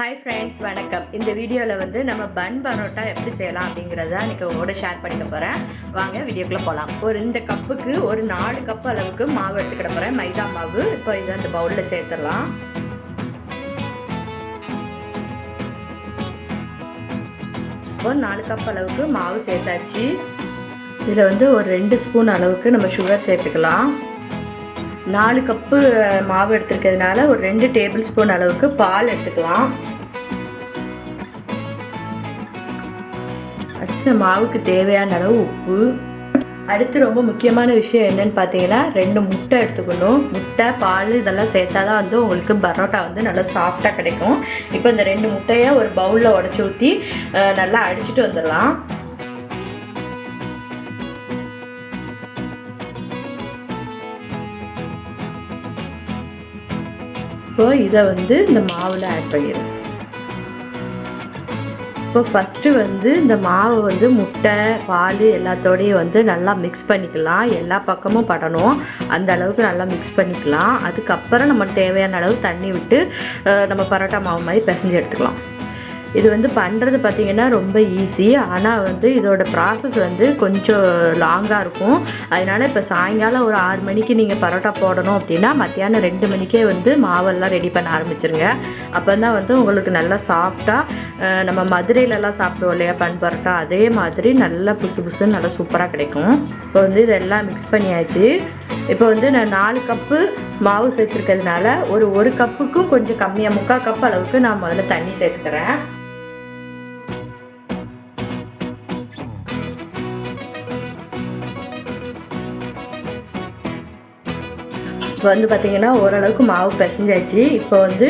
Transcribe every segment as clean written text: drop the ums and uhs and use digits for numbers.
Hi friends, வணக்கம். இந்த வீடியோவில் வந்து நம்ம பன் பரோட்டா எப்படி செய்யலாம் அப்படிங்கிறத இன்றைக்கி உங்களோட ஷேர் பண்ணிக்க போகிறேன். வாங்க வீடியோக்குள்ளே போகலாம். இந்த கப்புக்கு ஒரு 4 கப் அளவுக்கு மாவு எடுத்துக்கிட போகிறேன், மைதா மாவு. இப்போ இதை அந்த பவுலில் சேர்த்துடலாம். இப்போ 4 கப் அளவுக்கு மாவு சேர்த்தாச்சு. இதில் வந்து ஒரு 2 ஸ்பூன் அளவுக்கு நம்ம சுகர் சேர்த்துக்கலாம். 4 கப்பு மாவு எடுத்துருக்கிறதுனால ஒரு 2 டேபிள் ஸ்பூன் அளவுக்கு பால் எடுத்துக்கலாம். அடுத்து மாவுக்கு தேவையான அளவு உப்பு. அடுத்து ரொம்ப முக்கியமான விஷயம் என்னன்னு பார்த்தீங்கன்னா 2 முட்டை எடுத்துக்கணும். முட்டை, பால் இதெல்லாம் சேர்த்தா தான் வந்து உங்களுக்கு பரோட்டா வந்து நல்லா சாஃப்டாக கிடைக்கும். இப்போ இந்த 2 முட்டையை ஒரு பவுலில் உடச்சி ஊற்றி நல்லா அடிச்சுட்டு வந்துடலாம். இப்போ இதை வந்து இந்த மாவில் ஆட் பண்ணிடுறேன். இப்போ ஃபஸ்ட்டு வந்து இந்த மாவை வந்து முட்டை, பால் எல்லாத்தோடையும் வந்து நல்லா மிக்ஸ் பண்ணிக்கலாம். எல்லா பக்கமும் படணும், அந்த அளவுக்கு நல்லா மிக்ஸ் பண்ணிக்கலாம். அதுக்கப்புறம் நம்ம தேவையான அளவு தண்ணி விட்டு நம்ம பரோட்டா மாவு மாதிரி பிசைஞ்சு எடுத்துக்கலாம். இது வந்து பண்ணுறது பார்த்திங்கன்னா ரொம்ப ஈஸி. ஆனால் வந்து இதோட ப்ராசஸ் வந்து கொஞ்சம் லாங்காக இருக்கும். அதனால் இப்போ சாயங்காலம் ஒரு 6 மணிக்கு நீங்கள் பரோட்டா போடணும் அப்படின்னா மத்தியானம் 2 மணிக்கே வந்து மாவெல்லாம் ரெடி பண்ண ஆரம்பிச்சிருங்க. அப்போ தான் வந்து உங்களுக்கு நல்லா சாஃப்டாக நம்ம மதுரையிலலாம் சாப்பிடுவோம் இல்லையா பன் பரோட்டா, அதே மாதிரி நல்லா புசு புசுன்னு நல்லா சூப்பராக கிடைக்கும். இப்போ வந்து இதெல்லாம் மிக்ஸ் பண்ணியாச்சு. இப்போ வந்து நான் 4 கப்பு மாவு சேர்த்துருக்கிறதுனால ஒரு கப்புக்கும் கொஞ்சம் கம்மியாக 3/4 கப் அளவுக்கு நான் முதல்ல தண்ணி சேர்த்துக்கிறேன். இப்போ வந்து பார்த்திங்கன்னா ஓரளவுக்கு மாவு பிசைஞ்சாச்சு. இப்போ வந்து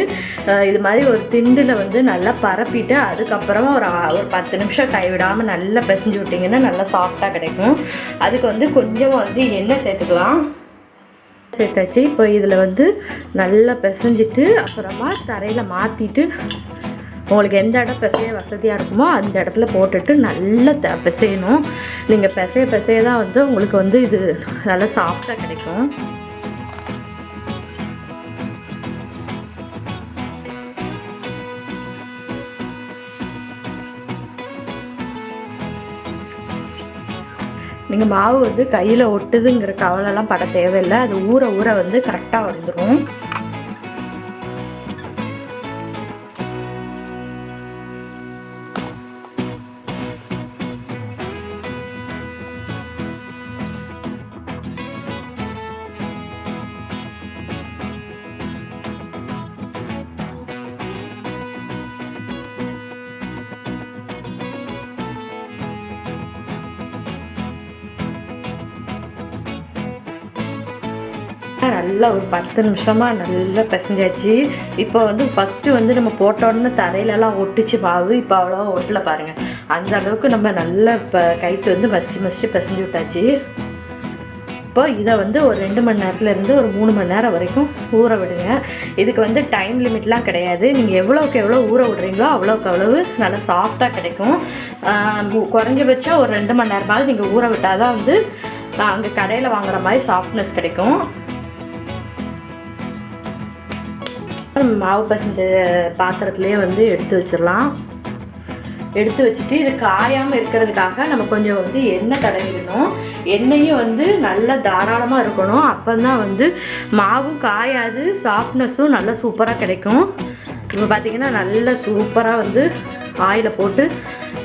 இது மாதிரி ஒரு திண்டில் வந்து நல்லா பரப்பிட்டு அதுக்கப்புறமா ஒரு 10 நிமிஷம் கைவிடாமல் நல்லா பிசைஞ்சு விட்டிங்கன்னா நல்லா சாஃப்டாக கிடைக்கும். அதுக்கு வந்து கொஞ்சம் வந்து எண்ணெய் சேர்த்துக்கலாம். சேர்த்தாச்சு. இப்போ இதில் வந்து நல்லா பிசைஞ்சிட்டு அப்புறமா தரையில் மாற்றிட்டு உங்களுக்கு எந்த இடம் பிசைய வசதியாக இருக்குமோ அந்த இடத்துல போட்டுட்டு நல்லா பிசையணும். நீங்கள் பிசைய தான் வந்து உங்களுக்கு வந்து இது நல்லா சாஃப்டாக கிடைக்கும். நீங்கள் மாவு வந்து கையில் ஒட்டுதுங்கிற கவலைலாம் பட தேவையில்லை. அது ஊற வந்து கரெக்டாக வந்துடும். நல்லா ஒரு 10 நிமிஷமாக நல்லா பிசைஞ்சாச்சு. இப்போ வந்து ஃபஸ்ட்டு வந்து நம்ம போட்டோன்னு தரையிலலாம் ஒட்டுச்சு மாவு. இப்போ அவ்வளோவா ஒட்டல பாருங்கள். அந்த அளவுக்கு நம்ம நல்லா இப்போ கைட்டு வந்து மஸ்ட்டு பிசைஞ்சு விட்டாச்சு. இப்போ இதை வந்து ஒரு 2 மணி நேரத்துலேருந்து ஒரு 3 மணி நேரம் வரைக்கும் ஊற விடுங்க. இதுக்கு வந்து டைம் லிமிட்லாம் கிடையாது. நீங்கள் எவ்வளோக்கு எவ்வளோ ஊற விடுறீங்களோ அவ்வளோக்கு அவ்வளவு நல்லா சாஃப்டாக கிடைக்கும். குறைஞ்சபட்சம் ஒரு 2 மணி நேரமாவது நீங்கள் ஊற விட்டால் தான் வந்து அங்கே கடையில் வாங்குற மாதிரி சாஃப்ட்னஸ் கிடைக்கும். மாவு பசஞ்ச பாத்திரத்துலேயே வந்து எடுத்து வச்சிடலாம். எடுத்து வச்சுட்டு இது காயாமல் இருக்கிறதுக்காக நம்ம கொஞ்சம் வந்து எண்ணெய் தடவிடணும். எண்ணெயும் வந்து நல்லா தாராளமாக இருக்கணும். அப்போ தான் வந்து மாவும் காயாது, சாஃப்ட்னஸும் நல்லா சூப்பராக கிடைக்கும். இப்போ பார்த்திங்கன்னா நல்லா சூப்பராக வந்து ஆயிலை போட்டு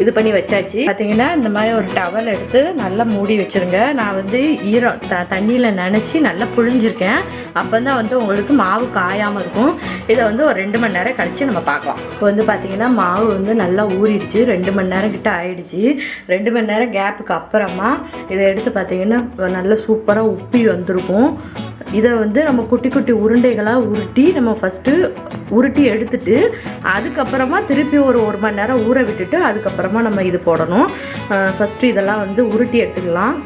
இது பண்ணி வச்சாச்சு. பார்த்திங்கன்னா இந்த மாதிரி ஒரு டவல் எடுத்து நல்லா மூடி வச்சுருங்க. நான் வந்து ஈரம் தண்ணியில் நனைச்சி நல்லா புழிஞ்சிருக்கேன். அப்போ தான் வந்து உங்களுக்கு மாவு காயாமல் இருக்கும். இதை வந்து ஒரு 2 மணி நேரம் கழித்து நம்ம பார்க்கலாம். இப்போ வந்து பார்த்திங்கன்னா மாவு வந்து நல்லா ஊறிடுச்சு. 2 மணி நேரம் கிட்ட ஆயிடுச்சு. 2 மணி நேரம் கேப்புக்கு அப்புறமா இதை எடுத்து பார்த்திங்கன்னா நல்லா சூப்பராக உப்பி வந்திருக்கும். இதை வந்து நம்ம குட்டி குட்டி உருண்டைகளாக உருட்டி நம்ம ஃபஸ்ட்டு உருட்டி எடுத்துட்டு அதுக்கப்புறமா திருப்பி ஒரு மணி நேரம் ஊற விட்டுட்டு அதுக்கப்புறமா நம்ம இது போடணும். ஃபஸ்ட்டு இதெல்லாம் வந்து உருட்டி எடுத்துக்கலாம்.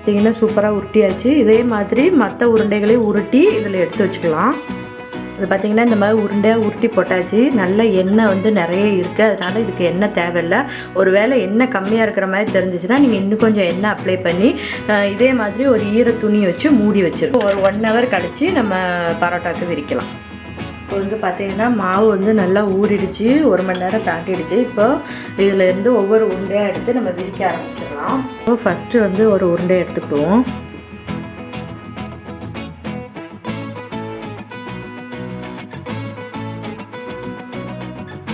பார்த்தீங்கன்னா சூப்பராக உருட்டியாச்சு. இதே மாதிரி மற்ற உருண்டைகளையும் உருட்டி இதில் எடுத்து வச்சுக்கலாம். இது பார்த்திங்கன்னா இந்த மாதிரி உருண்டையாக உருட்டி போட்டாச்சு. நல்ல எண்ணெய் வந்து நிறைய இருக்குது, அதனால் இதுக்கு எண்ணெய் தேவையில்லை. ஒரு வேளை எண்ணெய் கம்மியாக இருக்கிற மாதிரி தெரிஞ்சிச்சுன்னா நீங்கள் இன்னும் கொஞ்சம் எண்ணெய் அப்ளை பண்ணி இதே மாதிரி ஒரு ஈர துணி வச்சு மூடி வச்சிருக்கோம். ஒரு 1 hour கழித்து நம்ம பரோட்டாவுக்கு விரிக்கலாம். இப்போ வந்து பார்த்திங்கன்னா மாவு வந்து நல்லா ஊறிடுச்சு, 1 மணி நேரம் தாண்டிடுச்சு. இப்போ இதிலேருந்து ஒவ்வொரு உருண்டையாக எடுத்து நம்ம விரிக்க ஆரம்பிச்சிடலாம். இப்போ ஃபஸ்ட்டு வந்து ஒரு உருண்டையை எடுத்துக்கிடுவோம்.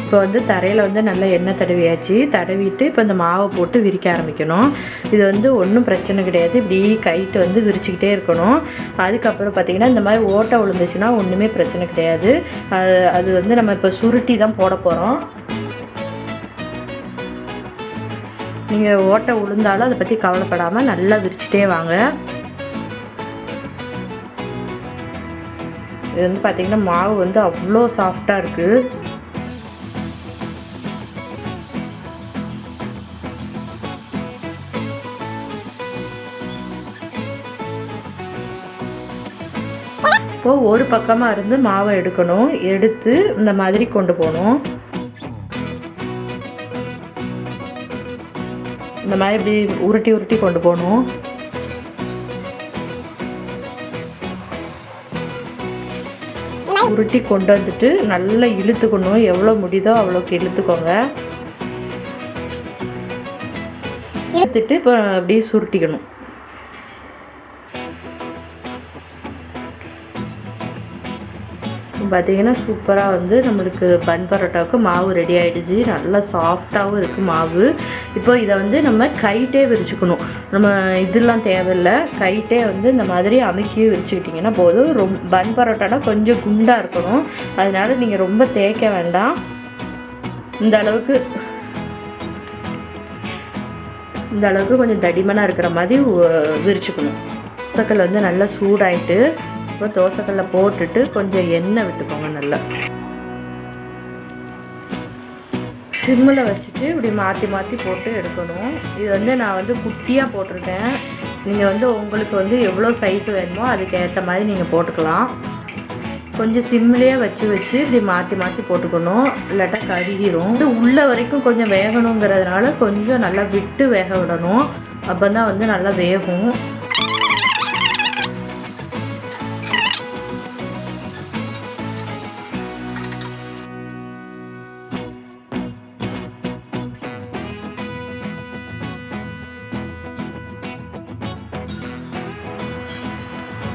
இப்போ வந்து தரையில் வந்து நல்லா எண்ணெய் தடவியாச்சு. தடவிட்டு இப்போ இந்த மாவை போட்டு விரிக்க ஆரம்பிக்கணும். இது வந்து ஒன்றும் பிரச்சனை கிடையாது, இப்படி கைட்டு வந்து விரிச்சிக்கிட்டே இருக்கணும். அதுக்கப்புறம் பார்த்திங்கன்னா இந்த மாதிரி ஓட்டை விழுந்துச்சுன்னா ஒன்றுமே பிரச்சனை கிடையாது. அது வந்து நம்ம இப்போ சுருட்டி தான் போட போகிறோம். நீங்கள் ஓட்டை விழுந்தாலும் அதை பற்றி கவலைப்படாமல் நல்லா விரிச்சிட்டே வாங்க. இது வந்து பார்த்திங்கன்னா மாவு வந்து அவ்வளோ சாஃப்டாக இருக்குது. இப்போது ஒரு பக்கமாக இருந்து மாவை எடுக்கணும், எடுத்து இந்த மாதிரி கொண்டு போகணும். இந்த மாதிரி இப்படி உருட்டி உருட்டி கொண்டு போகணும். உருட்டி கொண்டு வந்துட்டு நல்லா இழுத்துக்கணும். எவ்வளோ முடியுதோ அவ்வளோக்கு இழுத்துக்கோங்க. இழுத்துட்டு இப்போ அப்படியே சுருட்டிக்கணும். பார்த்திங்கன்னா சூப்பராக வந்து நம்மளுக்கு பன் பரோட்டாவுக்கு மாவு ரெடி ஆகிடுச்சு. நல்லா சாஃப்டாகவும் இருக்குது மாவு. இப்போ இதை வந்து நம்ம கைட்டே விரிச்சுக்கணும். நம்ம இதெல்லாம் தேவையில்லை, கைட்டே வந்து இந்த மாதிரி அமுக்கி விரிச்சுக்கிட்டிங்கன்னா போதும். பன் பரோட்டானா கொஞ்சம் குண்டாக இருக்கணும், அதனால் நீங்கள் ரொம்ப தேய்க்க வேண்டாம். இந்த அளவுக்கு கொஞ்சம் தடிமனாக இருக்கிற மாதிரி விரிச்சுக்கணும். தோசைக்கல் வந்து நல்லா சூடாயிட்டு இப்போ தோசைக்கல்ல போட்டுட்டு கொஞ்சம் எண்ணெய் விட்டுக்கோங்க. நல்லா சிம்மில் வச்சுட்டு இப்படி மாற்றி மாற்றி போட்டு எடுக்கணும். இது வந்து நான் வந்து குட்டியாக போட்டிருக்கேன். நீங்கள் வந்து உங்களுக்கு வந்து எவ்வளோ சைஸ் வேணுமோ அதுக்கேற்ற மாதிரி நீங்கள் போட்டுக்கலாம். கொஞ்சம் சிம்மிலேயே வச்சு இப்படி மாற்றி மாற்றி போட்டுக்கணும், இல்லாட்டா கருகிரும். இது உள்ள வரைக்கும் கொஞ்சம் வேகணுங்கிறதுனால கொஞ்சம் நல்லா விட்டு வேக விடணும். அப்போ தான் வந்து நல்லா வேகும்.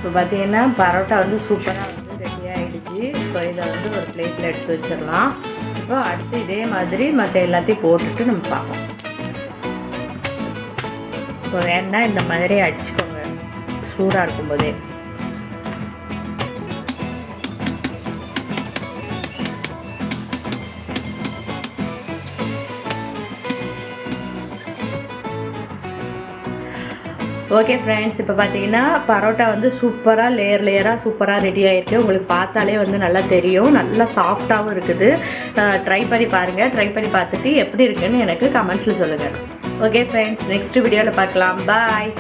இப்போ பார்த்திங்கன்னா பரோட்டா வந்து சூப்பராக வந்து ரெடி ஆகிடுச்சு. இப்போ இதை வந்து ஒரு பிளேட்டில் எடுத்து வச்சிடலாம். இப்போ அடுத்து இதே மாதிரி மற்ற எல்லாத்தையும் போட்டுட்டு நம்ம பார்ப்போம். இப்போ வேணா இந்த மாதிரி அடிச்சுக்கோங்க சூடாக இருக்கும்போதே. ஓகே ஃப்ரெண்ட்ஸ், இப்போ பார்த்தீங்கன்னா பரோட்டா வந்து சூப்பராக லேயராக சூப்பராக ரெடி ஆகிருக்கு. உங்களுக்கு பார்த்தாலே வந்து நல்லா தெரியும், நல்லா சாஃப்டாகவும் இருக்குது. ட்ரை பண்ணி பாருங்கள். ட்ரை பண்ணி பார்த்துட்டு எப்படி இருக்குன்னு எனக்கு கமெண்ட்ஸில் சொல்லுங்கள். ஓகே ஃப்ரெண்ட்ஸ், நெக்ஸ்ட் வீடியோவில் பார்க்கலாம். பாய்.